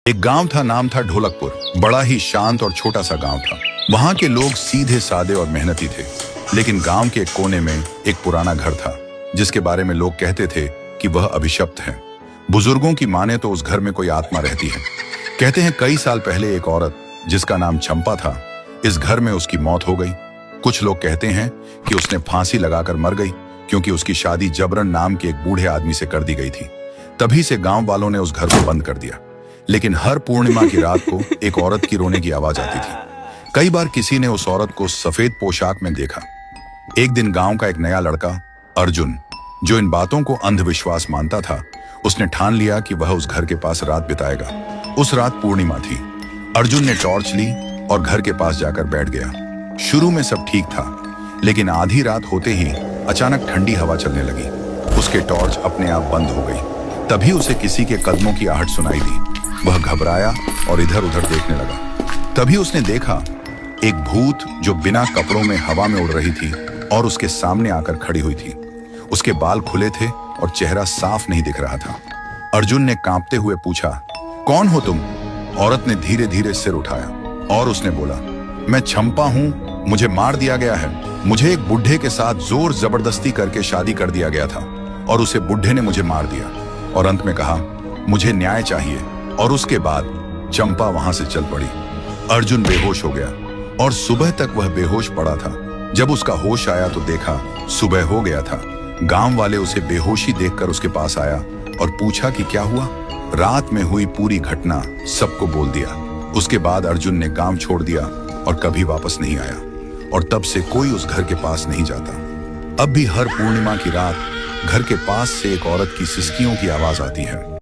एक गांव था, नाम था ढोलकपुर। बड़ा ही शांत और छोटा सा गांव था। वहां के लोग सीधे सादे और मेहनती थे। लेकिन गांव के एक कोने में एक पुराना घर था जिसके बारे में लोग कहते थे कि वह अभिशप्त है। बुजुर्गों की माने तो उस घर में कोई आत्मा रहती है। कहते हैं कई साल पहले एक औरत जिसका नाम चंपा था, इस घर में उसकी मौत हो गई। कुछ लोग कहते हैं कि उसने फांसी लगाकर मर गई क्योंकि उसकी शादी जबरन नाम के एक बूढ़े आदमी से कर दी गई थी। तभी से गांव वालों ने उस घर को बंद कर दिया। लेकिन हर पूर्णिमा की रात को एक औरत की रोने की आवाज आती थी। कई बार किसी ने उस औरत को सफेद पोशाक में देखा। एक दिन गांव का एक नया लड़का अर्जुन, जो इन बातों को अंधविश्वास मानता था, उसने ठान लिया कि वह उस घर के पास रात बिताएगा। उस रात पूर्णिमा थी। अर्जुन ने टॉर्च ली और घर के पास जाकर बैठ गया। शुरू में सब ठीक था, लेकिन आधी रात होते ही अचानक ठंडी हवा चलने लगी। उसके टॉर्च अपने आप बंद हो गई। तभी उसे किसी के कदमों की आहट सुनाई दी। वह घबराया और इधर उधर देखने लगा। तभी उसने देखा एक भूत जो बिना कपड़ों में हवा में उड़ रही थी और उसके सामने आकर खड़ी हुई थी। उसके बाल खुले थे और चेहरा साफ नहीं दिख रहा था। अर्जुन ने कांपते हुए पूछा, कौन हो तुम? औरत ने धीरे धीरे सिर उठाया और उसने बोला, मैं चंपा हूं, मुझे मार दिया गया है। मुझे एक बुढ़े के साथ जोर जबरदस्ती करके शादी कर दिया गया था और उसे बुढ़े ने मुझे मार दिया। और अंत में कहा, मुझे न्याय चाहिए। और उसके बाद चंपा वहां से चल पड़ी। अर्जुन बेहोश हो गया और सुबह तक वह बेहोश पड़ा था। जब उसका होश आया तो देखा सुबह हो गया था। गांव वाले उसे बेहोशी देखकर उसके पास आया और पूछा कि क्या हुआ। रात में हुई पूरी घटना सबको बोल दिया। उसके बाद अर्जुन ने गांव छोड़ दिया और कभी वापस नहीं आया। और तब से कोई उस घर के पास नहीं जाता। अब भी हर पूर्णिमा की रात घर के पास से एक औरत की सिसकियों की आवाज आती है।